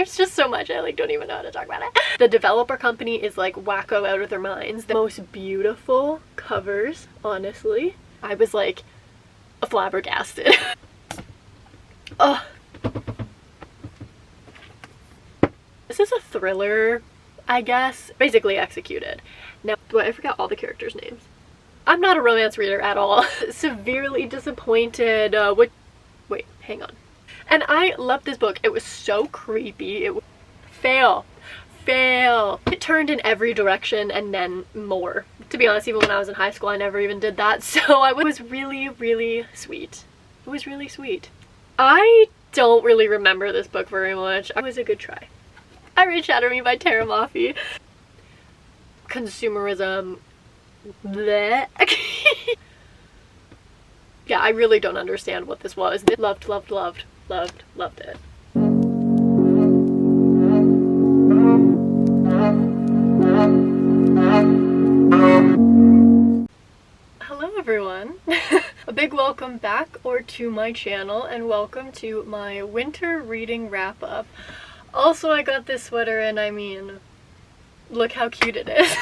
There's just so much I like don't even know how to talk about it. The developer company is like wacko out of their minds. The most beautiful covers, honestly. I was like flabbergasted. Oh. This is a thriller, I guess. Basically executed. Now, I forgot all the characters' names. I'm not a romance reader at all. Severely disappointed. Wait, hang on. And I loved this book. It was so creepy. It was fail. It turned in every direction and then more. To be honest, even when I was in high school, I never even did that. So it was really, really sweet. It was really sweet. I don't really remember this book very much. It was a good try. I read Shatter Me by Tara Mafi. Consumerism. Bleh. Yeah, I really don't understand what this was. Loved it. Hello everyone. A big welcome back to my channel, and welcome to my winter reading wrap up. Also, I got this sweater and I mean, look how cute it is.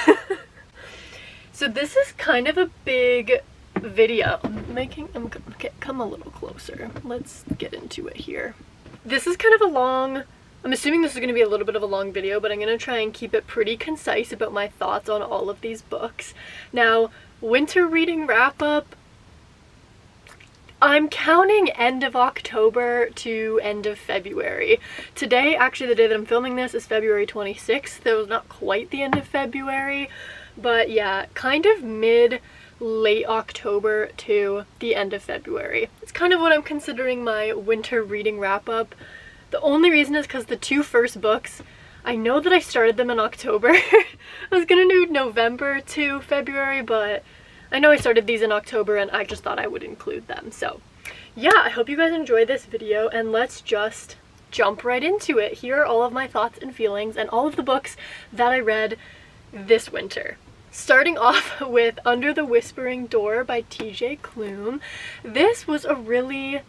So this is kind of a big video. Okay, come a little closer. Let's get into it here. This is kind of a long, I'm assuming this is going to be a little bit of a long video, but I'm going to try and keep it pretty concise about my thoughts on all of these books. Now, winter reading wrap up, I'm counting end of October to end of February. Today, actually the day that I'm filming this, is February 26th. That was not quite the end of February, but yeah, kind of late October to the end of February. It's kind of what I'm considering my winter reading wrap up. The only reason is because the two first books, I know that I started them in October. I was gonna do November to February, but I know I started these in October and I just thought I would include them. So yeah, I hope you guys enjoy this video, and let's just jump right into it. Here are all of my thoughts and feelings and all of the books that I read this winter. Starting off with Under the Whispering Door by TJ Klum. This was a really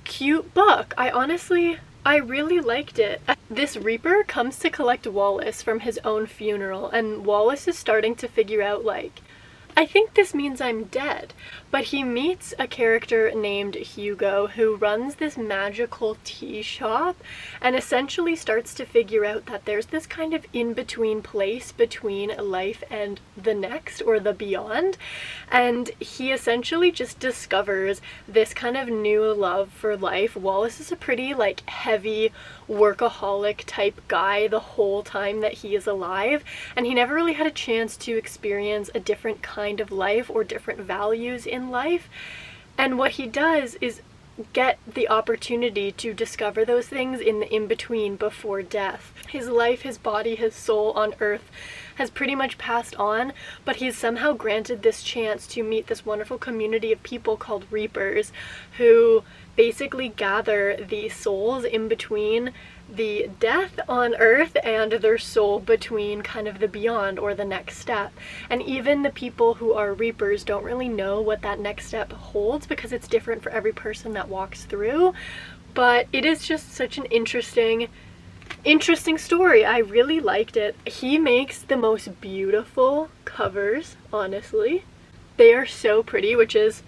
cute book. I really liked it. This Reaper comes to collect Wallace from his own funeral, and Wallace is starting to figure out, like, I think this means I'm dead. But he meets a character named Hugo who runs this magical tea shop and essentially starts to figure out that there's this kind of in-between place between life and the next, or the beyond. And he essentially just discovers this kind of new love for life. Wallace is a pretty like heavy workaholic type guy the whole time that he is alive, and he never really had a chance to experience a different kind of life or different values in life. And what he does is get the opportunity to discover those things in the in-between before death. His life, his body, his soul on earth has pretty much passed on, but he's somehow granted this chance to meet this wonderful community of people called Reapers, who basically gather the souls in between the death on earth and their soul between kind of the beyond, or the next step. And even the people who are Reapers don't really know what that next step holds, because it's different for every person that walks through. But it is just such an interesting story. I really liked it. He makes the most beautiful covers, honestly. They are so pretty, which is,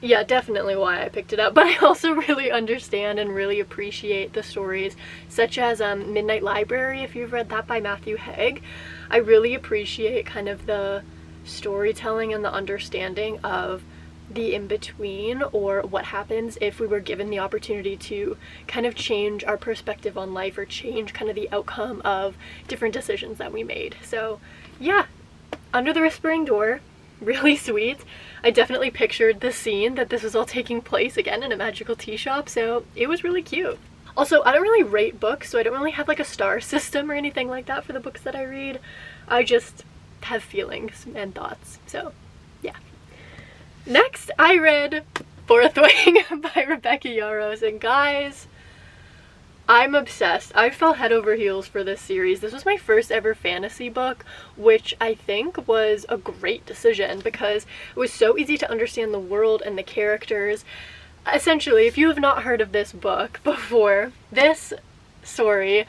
yeah, definitely why I picked it up. But I also really understand and really appreciate the stories, such as Midnight Library, if you've read that, by Matthew Haig. I really appreciate kind of the storytelling and the understanding of the in-between, or what happens if we were given the opportunity to kind of change our perspective on life, or change kind of the outcome of different decisions that we made. So yeah, Under the Whispering Door, really sweet. I definitely pictured the scene that this was all taking place again in a magical tea shop, so it was really cute. Also, I don't really rate books, so I don't really have like a star system or anything like that for the books that I read. I just have feelings and thoughts, so yeah. Next, I read Fourth Wing by Rebecca Yarros, and guys, I'm obsessed. I fell head over heels for this series. This was my first ever fantasy book, which I think was a great decision because it was so easy to understand the world and the characters. Essentially, if you have not heard of this book before, this story,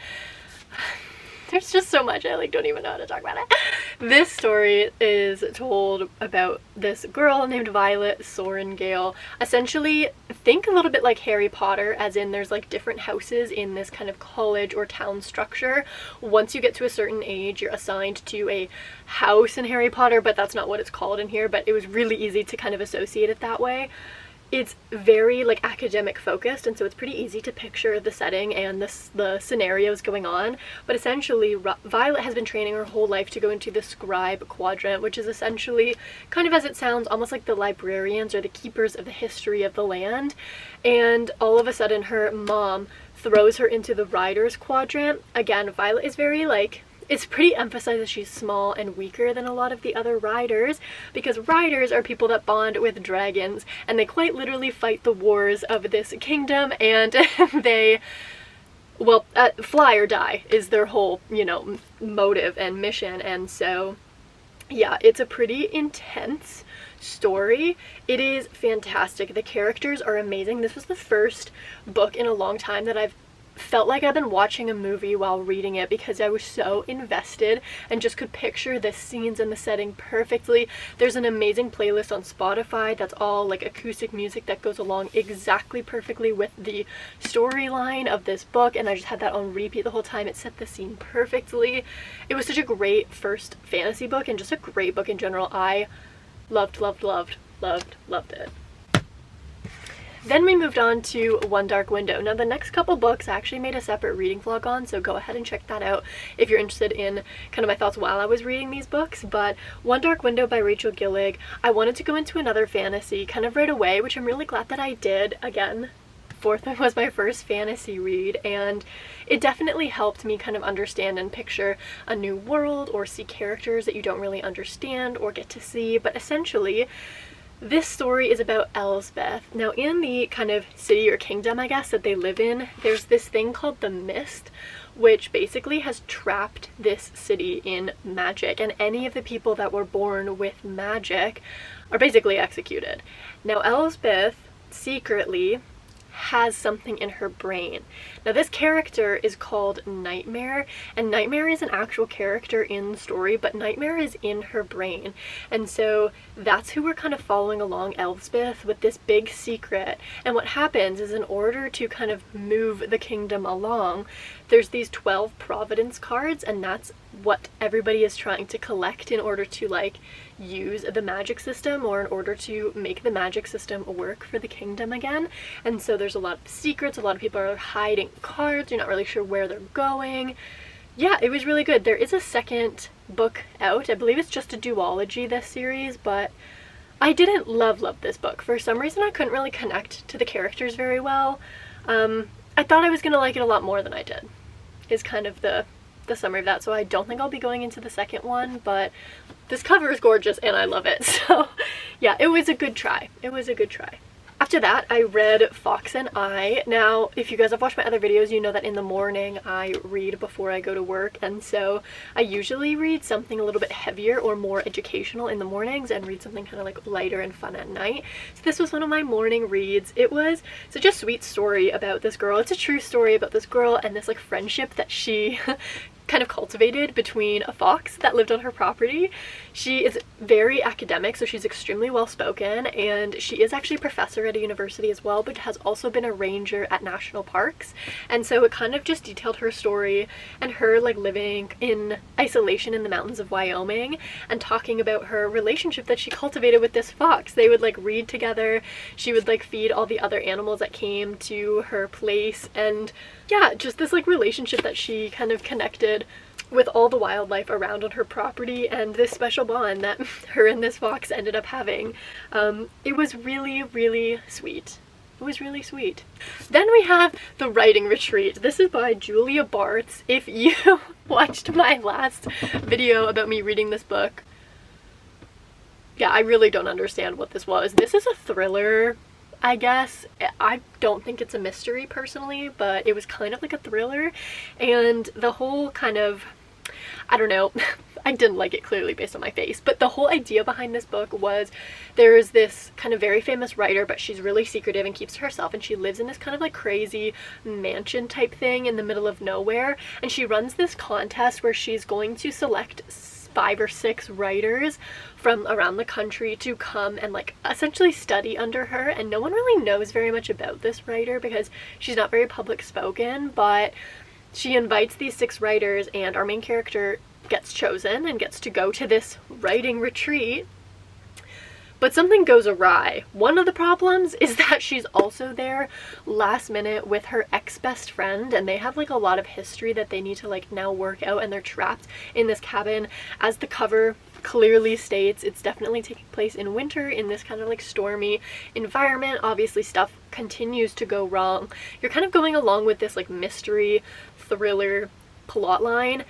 there's just so much, I like don't even know how to talk about it. This story is told about this girl named Violet Sorengale. Essentially, think a little bit like Harry Potter, as in there's like different houses in this kind of college or town structure. Once you get to a certain age, you're assigned to a house in Harry Potter, but that's not what it's called in here, but it was really easy to kind of associate it that way. It's very like academic focused, and so it's pretty easy to picture the setting and the scenarios going on. But essentially, Violet has been training her whole life to go into the scribe quadrant, which is essentially, kind of as it sounds, almost like the librarians or the keepers of the history of the land. And all of a sudden her mom throws her into the riders quadrant. Again, Violet is very like, it's pretty emphasized that she's small and weaker than a lot of the other riders, because riders are people that bond with dragons, and they quite literally fight the wars of this kingdom, and they, well, fly or die is their whole, you know, motive and mission. And so, yeah, it's a pretty intense story. It is fantastic. The characters are amazing. This was the first book in a long time that I've felt like I've been watching a movie while reading it, because I was so invested and just could picture the scenes and the setting perfectly. There's an amazing playlist on Spotify that's all like acoustic music that goes along exactly perfectly with the storyline of this book, and I just had that on repeat the whole time. It set the scene perfectly. It was such a great first fantasy book, and just a great book in general. I loved it. Then we moved on to One Dark Window. Now the next couple books I actually made a separate reading vlog on, so go ahead and check that out if you're interested in kind of my thoughts while I was reading these books. But One Dark Window by Rachel Gillig, I wanted to go into another fantasy kind of right away, which I'm really glad that I did. Again, fourth one was my first fantasy read, and it definitely helped me kind of understand and picture a new world, or see characters that you don't really understand or get to see. But essentially, this story is about Elsbeth. Now in the kind of city or kingdom, I guess, that they live in, there's this thing called the Mist, which basically has trapped this city in magic, and any of the people that were born with magic are basically executed. Now Elsbeth secretly has something in her brain. Now this character is called Nightmare, and Nightmare is an actual character in the story, but Nightmare is in her brain. And so that's who we're kind of following along, Elsbeth, with this big secret. And what happens is, in order to kind of move the kingdom along, there's these 12 Providence cards, and that's what everybody is trying to collect in order to like use the magic system, or in order to make the magic system work for the kingdom again. And so there's a lot of secrets, a lot of people are hiding cards, you're not really sure where they're going. Yeah, it was really good. There is a second book out. I believe it's just a duology, this series, but I didn't love this book. For some reason I couldn't really connect to the characters very well. I thought I was gonna like it a lot more than I did, is kind of the summary of that. So I don't think I'll be going into the second one, but this cover is gorgeous and I love it. So yeah, it was a good try. It was a good try. After that, I read Fox and I. Now, if you guys have watched my other videos, you know that in the morning I read before I go to work, and so I usually read something a little bit heavier or more educational in the mornings, and read something kind of like lighter and fun at night. So this was one of my morning reads. It was such a sweet story about this girl. It's a true story about this girl and this like friendship that she kind of cultivated between a fox that lived on her property. She is very academic, so she's extremely well spoken, and she is actually a professor at a university as well, but has also been a ranger at national parks. And so it kind of just detailed her story and her like living in isolation in the mountains of Wyoming, and talking about her relationship that she cultivated with this fox. They would like read together, she would like feed all the other animals that came to her place, and yeah, just this like relationship that she kind of connected with all the wildlife around on her property, and this special bond that her and this fox ended up having. It was really, really sweet. It was really sweet. Then we have The Writing Retreat. This is by Julia Bartz. If you watched my last video about me reading this book, yeah, I really don't understand what this was. This is a thriller, I guess. I don't think it's a mystery personally, but it was kind of like a thriller, and the whole kind of, I don't know. I didn't like it clearly based on my face, but the whole idea behind this book was there is this kind of very famous writer, but she's really secretive and keeps to herself, and she lives in this kind of like crazy mansion type thing in the middle of nowhere, and she runs this contest where she's going to select 5 or 6 writers from around the country to come and like essentially study under her, and no one really knows very much about this writer because she's not very public spoken, but she invites these 6 writers, and our main character gets chosen and gets to go to this writing retreat. But something goes awry. One of the problems is that she's also there last minute with her ex-best friend, and they have like a lot of history that they need to like now work out, and they're trapped in this cabin. As the cover clearly states, it's definitely taking place in winter in this kind of like stormy environment. Obviously stuff continues to go wrong. You're kind of going along with this like mystery thriller plot line.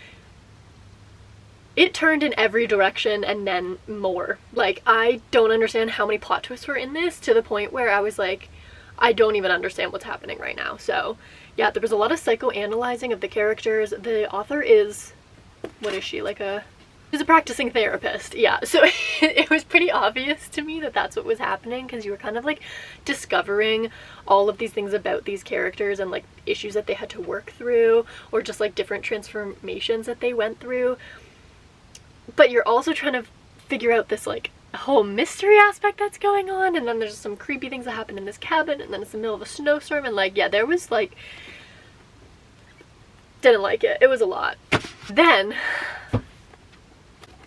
It turned in every direction and then more. Like, I don't understand how many plot twists were in this, to the point where I was like, I don't even understand what's happening right now. So yeah, there was a lot of psychoanalyzing of the characters. The author is, what is she, like she's a practicing therapist. Yeah, so it was pretty obvious to me that that's what was happening, because you were kind of like discovering all of these things about these characters and like issues that they had to work through, or just like different transformations that they went through. But you're also trying to figure out this like whole mystery aspect that's going on, and then there's some creepy things that happen in this cabin, and then it's the middle of a snowstorm, and like, yeah, there was like, didn't like it. It was a lot. Then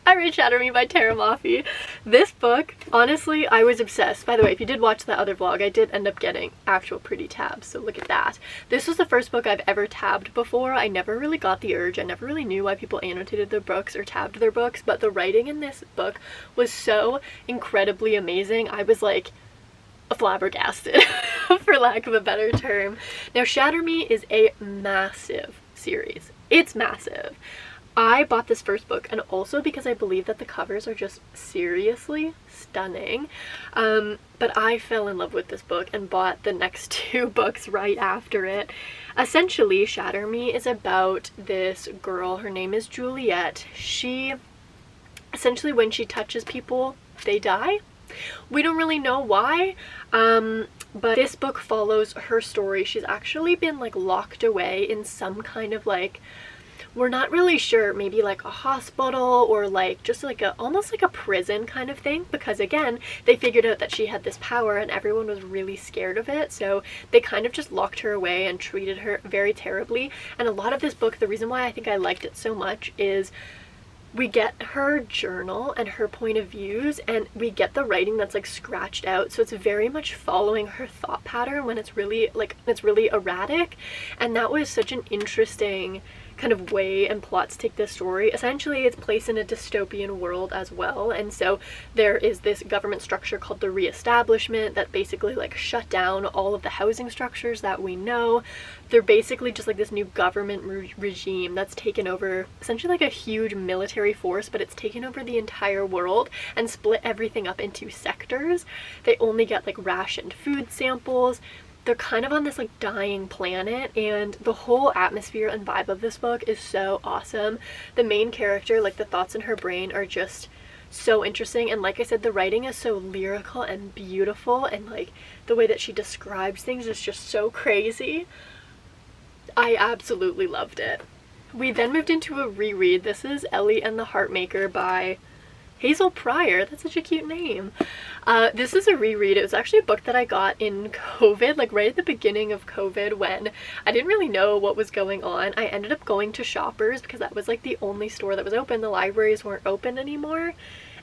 I read Shatter Me by Tara Mafi. This book, honestly, I was obsessed. By the way, if you did watch that other vlog, I did end up getting actual pretty tabs, so look at that. This was the first book I've ever tabbed before. I never really got the urge. I never really knew why people annotated their books or tabbed their books, but the writing in this book was so incredibly amazing. I was like flabbergasted, for lack of a better term. Now, Shatter Me is a massive series. It's massive. I bought this first book, and also because I believe that the covers are just seriously stunning, but I fell in love with this book and bought the next 2 books right after it. Essentially, Shatter Me is about this girl. Her name is Juliet. She, essentially, when she touches people, they die. We don't really know why, but this book follows her story. She's actually been like locked away in some kind of like, we're not really sure, maybe like a hospital or like just like a almost like a prison kind of thing, because again, they figured out that she had this power and everyone was really scared of it, so they kind of just locked her away and treated her very terribly. And a lot of this book, the reason why I think I liked it so much is we get her journal and her point of views, and we get the writing that's like scratched out, so it's very much following her thought pattern when it's really like, it's really erratic. And that was such an interesting kind of way and plot to take this story. Essentially, it's placed in a dystopian world as well, and so there is this government structure called the Reestablishment that basically like shut down all of the housing structures that we know. They're basically just like this new government regime that's taken over, essentially like a huge military force, but it's taken over the entire world and split everything up into sectors. They only get like rationed food samples. They're kind of on this like dying planet, and the whole atmosphere and vibe of this book is so awesome. The main character, like the thoughts in her brain are just so interesting, and like I said, the writing is so lyrical and beautiful, and like the way that she describes things is just so crazy. I absolutely loved it. We then moved into a reread. This is Ellie and the Harp Maker by Hazel Pryor. That's such a cute name. This is a reread. It was actually a book that I got in COVID, like right at the beginning of COVID, when I didn't really know what was going on. I ended up going to Shoppers because that was like the only store that was open. The libraries weren't open anymore,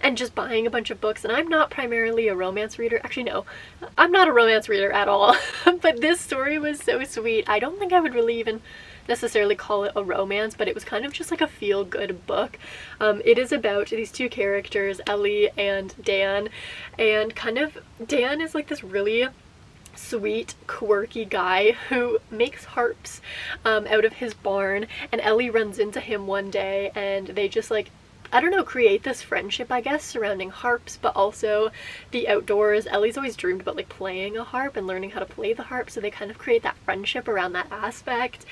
and just buying a bunch of books. And I'm not primarily a romance reader. Actually, no, I'm not a romance reader at all. But this story was so sweet. I don't think I would really even necessarily call it a romance, but it was kind of just like a feel-good book. It is about these 2 characters, Ellie and Dan, and kind of Dan is like this really sweet, quirky guy who makes harps out of his barn, and Ellie runs into him one day, and they just like, I don't know, create this friendship, I guess, surrounding harps, but also the outdoors. Ellie's always dreamed about like playing a harp and learning how to play the harp, so they kind of create that friendship around that aspect.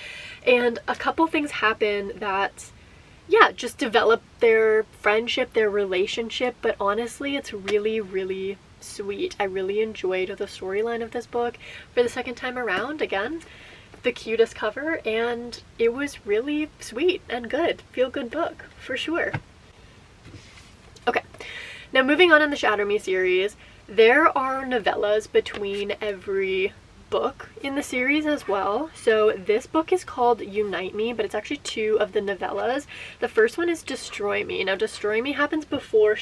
And a couple things happen that yeah, just develop their friendship, their relationship. But honestly, it's really, really sweet. I really enjoyed the storyline of this book for the second time around. Again, the cutest cover, and it was really sweet and good. Feel good book for sure. Okay, now moving on in the Shatter Me series, there are novellas between every book in the series as well. So this book is called Unite Me, but it's actually two of the novellas. The first one is Destroy Me. Now Destroy Me happens before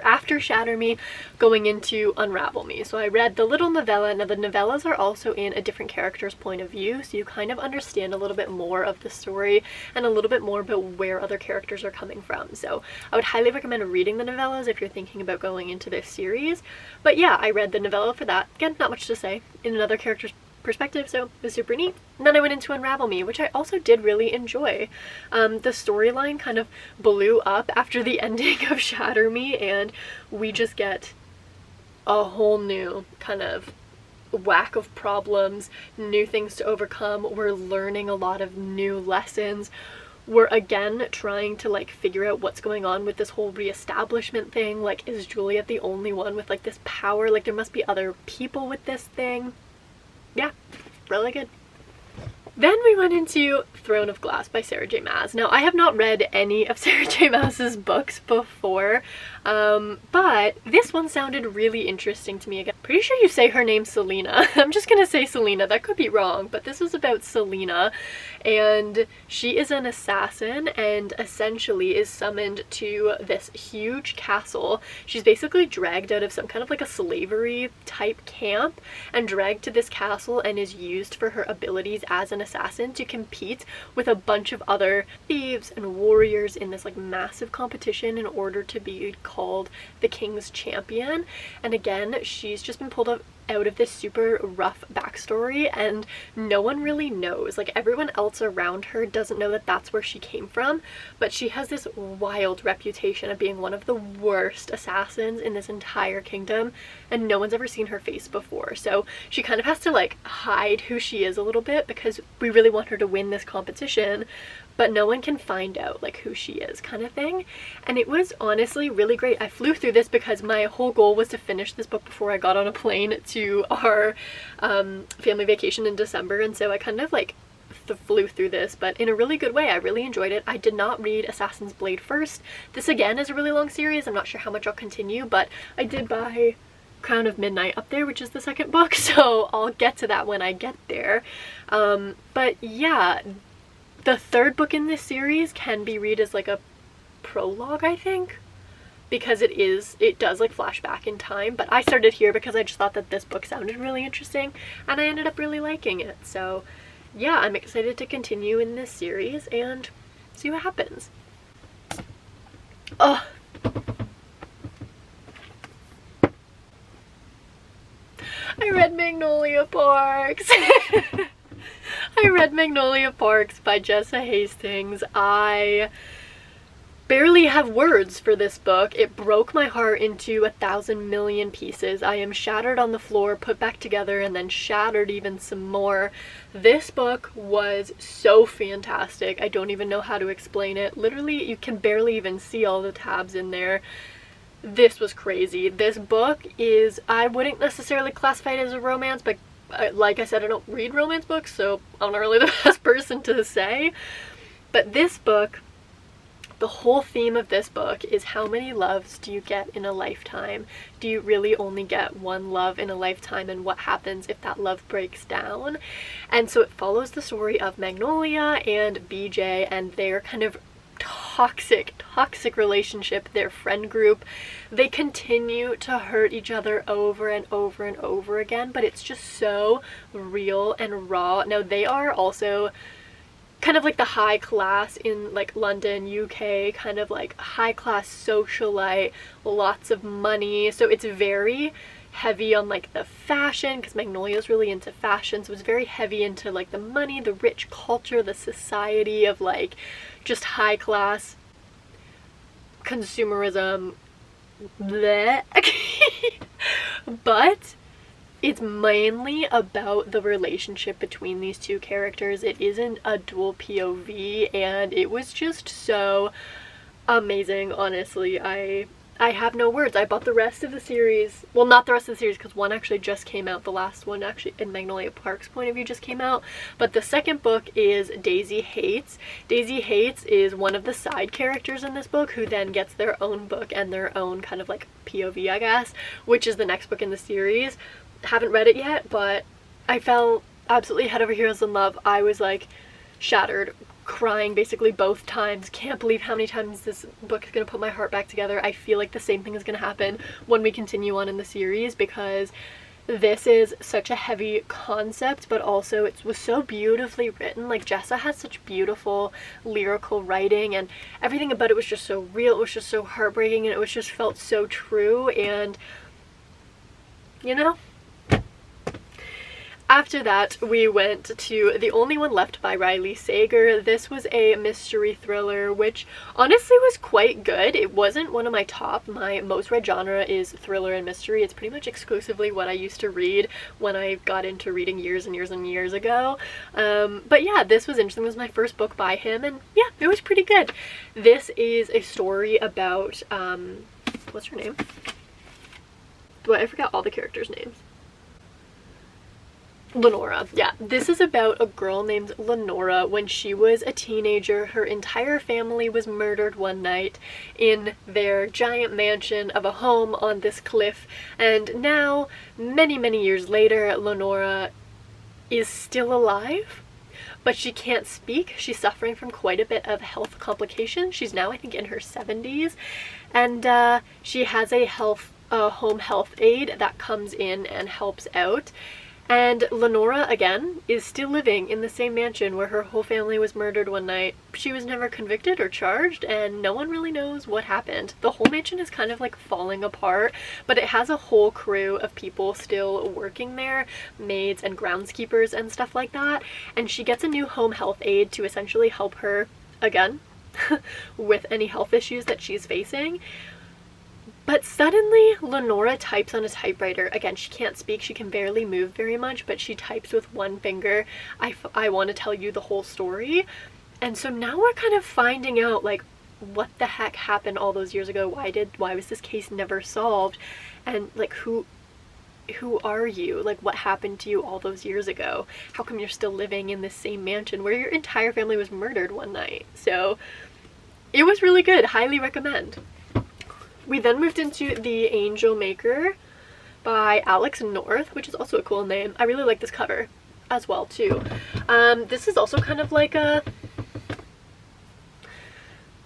after Shatter Me, going into Unravel Me. So I read the little novella. Now the novellas are also in a different character's point of view, so you kind of understand a little bit more of the story and a little bit more about where other characters are coming from. So I would highly recommend reading the novellas if you're thinking about going into this series. But yeah, I read the novella for that. Again, not much to say in another character's perspective, so it was super neat. And then I went into Unravel Me, which I also did really enjoy. The storyline kind of blew up after the ending of Shatter Me, and we just get a whole new kind of whack of problems, new things to overcome. We're learning a lot of new lessons. We're again trying to like figure out what's going on with this whole reestablishment thing. Like, is Juliet the only one with like this power? Like, there must be other people with this thing. Yeah, really good. Then we went into Throne of Glass by Sarah J Maas. Now, I have not read any of Sarah J Maas's books before, but this one sounded really interesting to me. Again, pretty sure you say her name Selena. I'm just gonna say Selena. That could be wrong, but this was about Selena, and she is an assassin and essentially is summoned to this huge castle. She's basically dragged out of some kind of like a slavery type camp and dragged to this castle, and is used for her abilities as an assassin to compete with a bunch of other thieves and warriors in this like massive competition in order to be called the king's champion. And again, she's just been pulled out of this super rough backstory, and no one really knows. Like, everyone else around her doesn't know that that's where she came from, but she has this wild reputation of being one of the worst assassins in this entire kingdom, and no one's ever seen her face before. So she kind of has to like hide who she is a little bit, because we really want her to win this competition, but no one can find out like who she is, kind of thing. And it was honestly really great. I flew through this because my whole goal was to finish this book before I got on a plane to our family vacation in December, and so I kind of like flew through this, but in a really good way. I really enjoyed it. I did not read Assassin's Blade first. This again is a really long series. I'm not sure how much I'll continue, but I did buy Crown of Midnight up there, which is the second book, so I'll get to that when I get there. But yeah, the third book in this series can be read as like a prologue, I think, because it does like flashback in time, but I started here because I just thought that this book sounded really interesting, and I ended up really liking it. So yeah, I'm excited to continue in this series and see what happens. Oh, I read Magnolia Parks. I read Magnolia Parks by Jessa Hastings. I barely have words for this book. It broke my heart into 1,000 million pieces. I am shattered on the floor, put back together, and then shattered even some more. This book was so fantastic. I don't even know how to explain it. Literally, you can barely even see all the tabs in there. This was crazy. This book is, I wouldn't necessarily classify it as a romance, but like I said, I don't read romance books, so I'm not really the best person to say. But this book, the whole theme of this book is, how many loves do you get in a lifetime? Do you really only get one love in a lifetime, and what happens if that love breaks down? And so it follows the story of Magnolia and BJ and their kind of toxic relationship, their friend group. They continue to hurt each other over and over and over again, but it's just so real and raw. Now, they are also kind of like the high class in like London, UK, kind of like high class socialite, lots of money. So it's very heavy on like the fashion, because Magnolia's really into fashion, so it's very heavy into like the money, the rich culture, the society of like just high class consumerism, bleh. But it's mainly about the relationship between these two characters. It isn't a dual POV, and it was just so amazing, honestly. I have no words. I bought the rest of the series. Well, not the rest of the series, because one actually just came out. The last one, actually, in Magnolia Parks' point of view, just came out. But the second book is Daisy Hates. Daisy Hates is one of the side characters in this book, who then gets their own book and their own kind of like POV, I guess, which is the next book in the series. Haven't read it yet, but I fell absolutely head over heels in love. I was like shattered, crying basically both times. Can't believe how many times this book is going to put my heart back together. I feel like the same thing is going to happen when we continue on in the series, because this is such a heavy concept, but also it was so beautifully written. Like, Jessa has such beautiful lyrical writing, and everything about it was just so real. It was just so heartbreaking, and it was just felt so true. And you know, after that, we went to The Only One Left by Riley Sager. This was a mystery thriller, which honestly was quite good. It wasn't one of my top. My most read genre is thriller and mystery. It's pretty much exclusively what I used to read when I got into reading years and years and years ago. But yeah, this was interesting. This was my first book by him, and yeah, it was pretty good. This is a story about, what's her name? Well, I forgot all the characters' names. Lenora. Yeah, this is about a girl named Lenora. When she was a teenager, her entire family was murdered one night in their giant mansion of a home on this cliff, and now, many, many years later, Lenora is still alive, but she can't speak. She's suffering from quite a bit of health complications. She's now, I think, in her 70s, and she has a home health aide that comes in and helps out. And Lenora, again, is still living in the same mansion where her whole family was murdered one night. She was never convicted or charged, and no one really knows what happened. The whole mansion is kind of like falling apart, but it has a whole crew of people still working there, maids and groundskeepers and stuff like that. And she gets a new home health aide to essentially help her, again, with any health issues that she's facing. But suddenly, Lenora types on a typewriter. Again, she can't speak, she can barely move very much, but she types with one finger. I want to tell you the whole story. And so now we're kind of finding out, like, what the heck happened all those years ago? Why was this case never solved? And, like, who are you? Like, what happened to you all those years ago? How come you're still living in this same mansion where your entire family was murdered one night? So, it was really good. Highly recommend. We then moved into The Angel Maker by Alex North, which is also a cool name. I really like this cover as well, too. This is also kind of like a,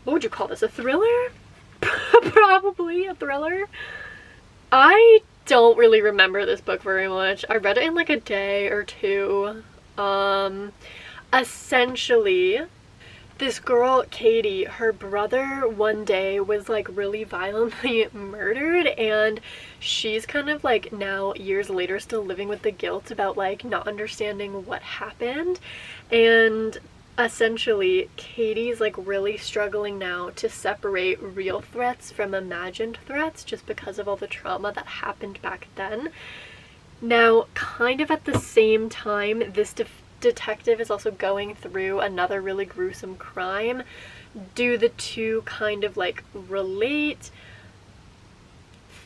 what would you call this? A thriller? Probably a thriller. I don't really remember this book very much. I read it in like a day or two. Essentially, this girl, Katie, her brother one day was like really violently murdered, and she's kind of like now years later still living with the guilt about like not understanding what happened. And essentially, Katie's like really struggling now to separate real threats from imagined threats just because of all the trauma that happened back then. Now, kind of at the same time, this detective is also going through another really gruesome crime. Do the two kind of like relate?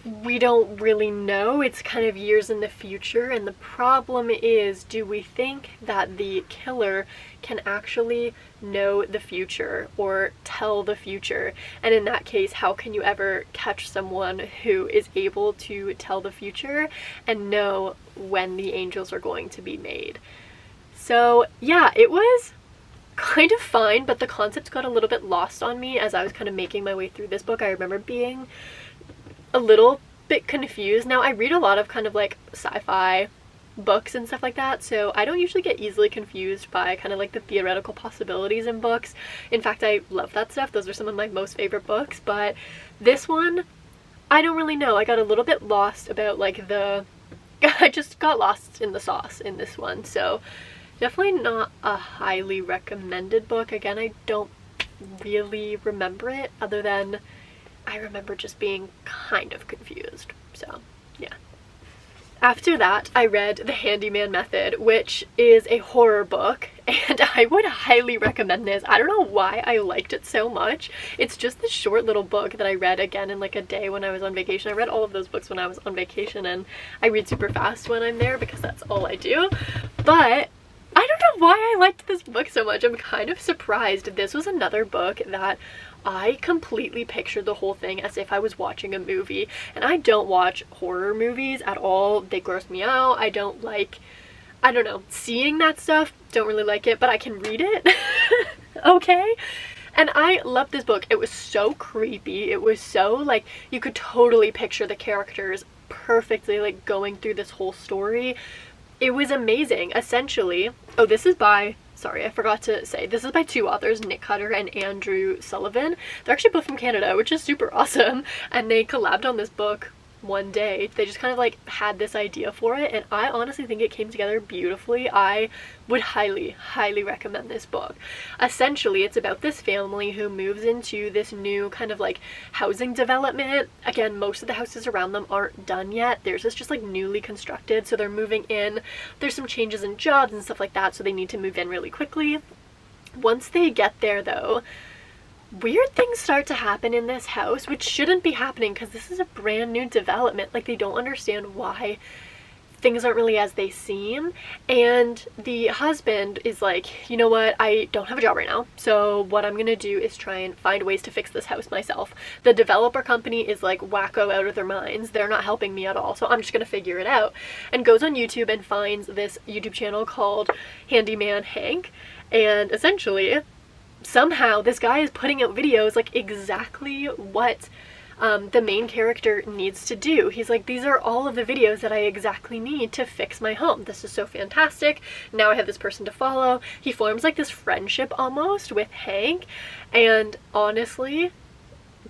We don't really know. It's kind of years in the future, and the problem is, do we think that the killer can actually know the future or tell the future? And in that case, how can you ever catch someone who is able to tell the future and know when the angels are going to be made? So yeah, it was kind of fine, but the concepts got a little bit lost on me as I was kind of making my way through this book. I remember being a little bit confused. Now, I read a lot of kind of like sci-fi books and stuff like that, so I don't usually get easily confused by kind of like the theoretical possibilities in books. In fact, I love that stuff. Those are some of my most favorite books, but this one, I don't really know. I got a little bit lost about like I just got lost in the sauce in this one, so definitely not a highly recommended book. Again, I don't really remember it, other than I remember just being kind of confused. So, yeah. After that, I read The Handyman Method, which is a horror book, and I would highly recommend this. I don't know why I liked it so much. It's just this short little book that I read again in like a day when I was on vacation. I read all of those books when I was on vacation, and I read super fast when I'm there because that's all I do. But I don't know why I liked this book so much. I'm kind of surprised. This was another book that I completely pictured the whole thing as if I was watching a movie, and I don't watch horror movies at all. They gross me out. I don't like, I don't know, seeing that stuff. Don't really like it, but I can read it. Okay? And I loved this book. It was so creepy. It was so, like, you could totally picture the characters perfectly, like, going through this whole story. It was amazing. Essentially, oh, this is by, sorry, I forgot to say, this is by two authors, Nick Cutter and Andrew Sullivan. They're actually both from Canada, which is super awesome. And they collabed on this book one day. They just kind of like had this idea for it, and I honestly think it came together beautifully. I would highly recommend this book. Essentially, it's about this family who moves into this new kind of like housing development. Again, most of the houses around them aren't done yet. Theirs is just like newly constructed, so they're moving in. There's some changes in jobs and stuff like that, so they need to move in really quickly. Once they get there though, weird things start to happen in this house, which shouldn't be happening because this is a brand new development. Like, they don't understand why things aren't really as they seem. And the husband is like, you know what, I don't have a job right now, so what I'm gonna do is try and find ways to fix this house myself. The developer company is like wacko out of their minds. They're not helping me at all, so I'm just gonna figure it out. And goes on YouTube and finds this YouTube channel called Handyman Hank, and essentially somehow this guy is putting out videos like exactly what the main character needs to do. He's like, these are all of the videos that I exactly need to fix my home. This is so fantastic. Now I have this person to follow. He forms like this friendship almost with Hank, and honestly,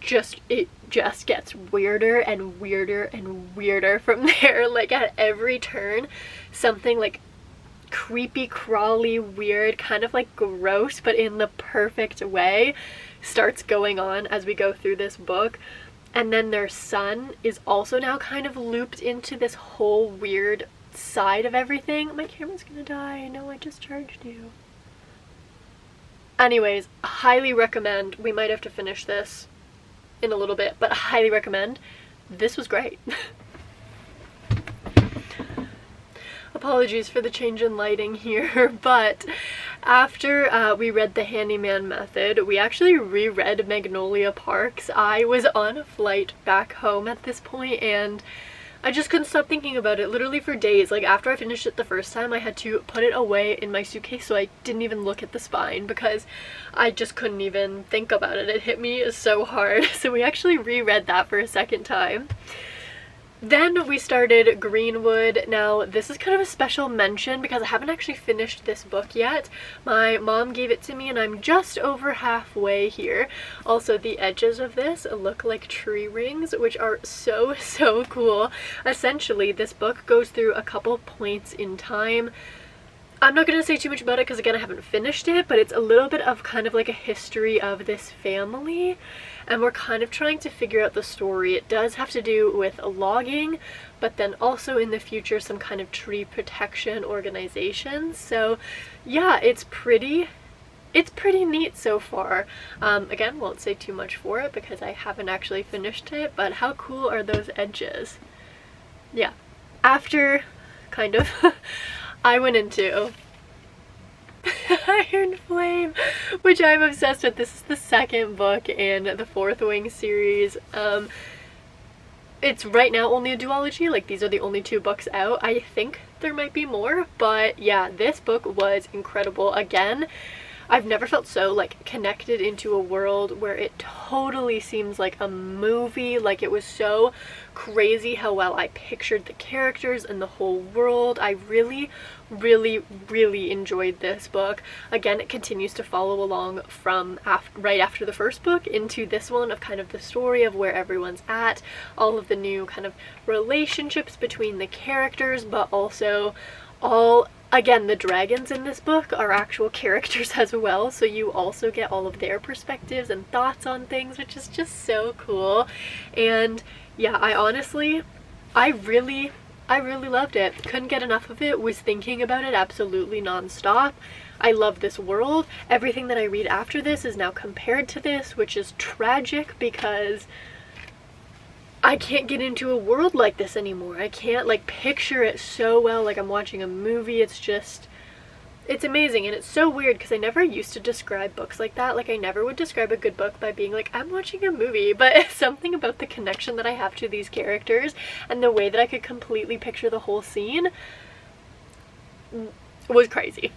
it just gets weirder and weirder and weirder from there. Like, at every turn, something like creepy, crawly, weird, kind of like gross, but in the perfect way, starts going on as we go through this book. And then their son is also now kind of looped into this whole weird side of everything. My camera's gonna die. I know I just charged you. Anyways, highly recommend. We might have to finish this in a little bit, but highly recommend. This was great. Apologies for the change in lighting here, but after we read The Handyman Method, we actually reread Magnolia Parks. I was on a flight back home at this point, and I just couldn't stop thinking about it literally for days. Like, after I finished it the first time, I had to put it away in my suitcase so I didn't even look at the spine because I just couldn't even think about it. It hit me so hard. So we actually reread that for a second time. Then we started Greenwood. Now, this is kind of a special mention because I haven't actually finished this book yet. My mom gave it to me and I'm just over halfway here. Also, the edges of this look like tree rings, which are so cool. Essentially, this book goes through a couple points in time. I'm not going to say too much about it because, again, I haven't finished it, but it's a little bit of kind of like a history of this family, and we're kind of trying to figure out the story. It does have to do with logging, but then also in the future some kind of tree protection organization. So yeah, it's pretty neat so far. Again, won't say too much for it because I haven't actually finished it, but how cool are those edges? Yeah. After kind of I went into Iron Flame, which I'm obsessed with. This is the second book in the Fourth Wing series. It's right now only a duology, like these are the only 2 books out. I think there might be more, but yeah, this book was incredible. Again, I've never felt so like connected into a world where it totally seems like a movie. Like, it was so crazy how well I pictured the characters and the whole world. I really enjoyed this book. Again, it continues to follow along from right after the first book into this one of kind of the story of where everyone's at, all of the new kind of relationships between the characters, but also again, the dragons in this book are actual characters as well, so you also get all of their perspectives and thoughts on things, which is just so cool. And yeah, I really I really loved it. Couldn't get enough of it. Was thinking about it absolutely non-stop. I love this world. Everything that I read after this is now compared to this, which is tragic because I can't get into a world like this anymore. I can't like picture it so well like I'm watching a movie. It's amazing, and it's so weird because I never used to describe books like that. Like I never would describe a good book by being like, I'm watching a movie, but something about the connection that I have to these characters and the way that I could completely picture the whole scene was crazy.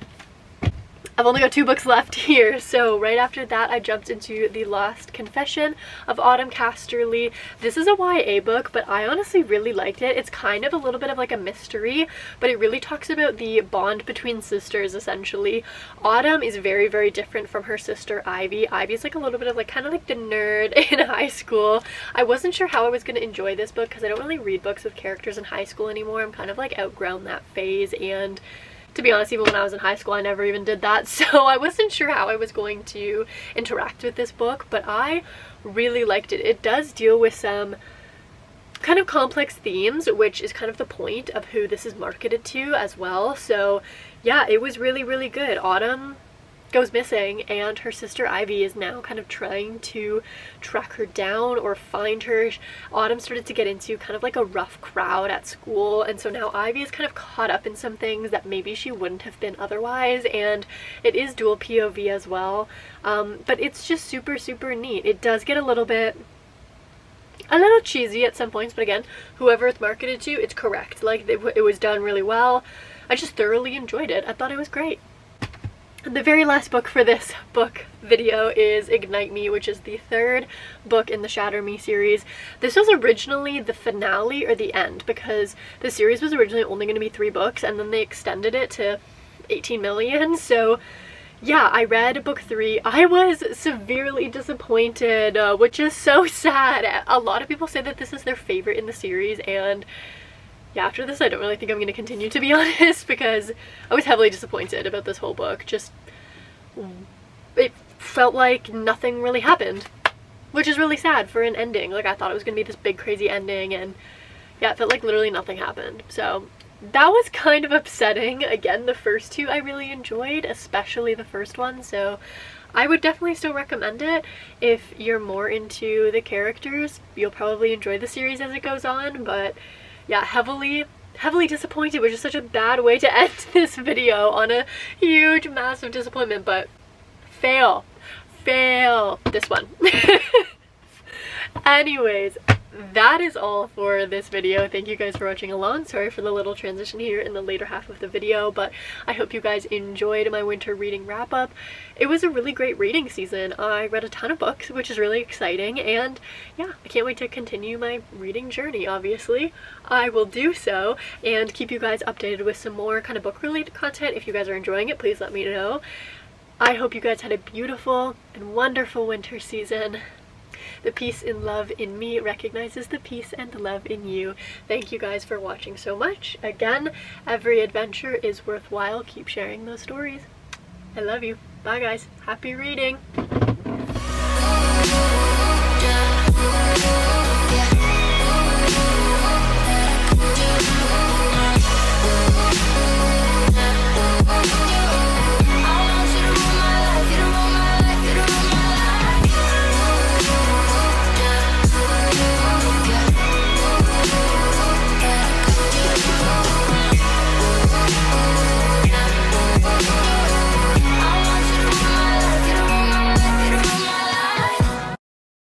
I've only got 2 books left here, so right after that I jumped into The Lost Confession of Autumn Casterly. This is a YA book, but I honestly really liked it. It's kind of a little bit of like a mystery, but it really talks about the bond between sisters, essentially. Autumn is very, very different from her sister Ivy. Ivy's like a little bit of like kind of like the nerd in high school. I wasn't sure how I was going to enjoy this book because I don't really read books with characters in high school anymore. I'm kind of like outgrown that phase, and to be honest, even when I was in high school, I never even did that, so I wasn't sure how I was going to interact with this book, but I really liked it. It does deal with some kind of complex themes, which is kind of the point of who this is marketed to as well, so yeah, it was really, really good. Autumn goes missing, and her sister Ivy is now kind of trying to track her down or find her. Autumn started to get into kind of like a rough crowd at school, and so now Ivy is kind of caught up in some things that maybe she wouldn't have been otherwise, and it is dual POV as well, but it's just super, super neat. It does get a little cheesy at some points, but again, whoever it's marketed to, it's correct. Like it was done really well. I just thoroughly enjoyed it. I thought it was great. The very last book for this book video is Ignite Me, which is the 3rd book in the Shatter Me series. This was originally the finale or the end because the series was originally only going to be 3 books, and then they extended it to 18 million. So yeah, I read book 3. I was severely disappointed, which is so sad. A lot of people say that this is their favorite in the series, and yeah, after this I don't really think I'm going to continue, to be honest, because I was heavily disappointed about this whole book. Just, it felt like nothing really happened, which is really sad for an ending. Like I thought it was going to be this big crazy ending, and yeah, it felt like literally nothing happened. So that was kind of upsetting. Again, the first 2 I really enjoyed, especially the first one, so I would definitely still recommend it. If you're more into the characters, you'll probably enjoy the series as it goes on, but yeah, heavily disappointed, which is such a bad way to end this video, on a huge, massive disappointment, but fail this one. Anyways, that is all for this video. Thank you guys for watching along. Sorry for the little transition here in the later half of the video, but I hope you guys enjoyed my winter reading wrap up. It was a really great reading season. I read a ton of books, which is really exciting, and yeah, I can't wait to continue my reading journey. Obviously I will do so and keep you guys updated with some more kind of book related content. If you guys are enjoying it, please let me know. I hope you guys had a beautiful and wonderful winter season. The peace and love in me recognizes the peace and love in you. Thank you guys for watching so much. Again, every adventure is worthwhile. Keep sharing those stories. I love you. Bye guys. Happy reading.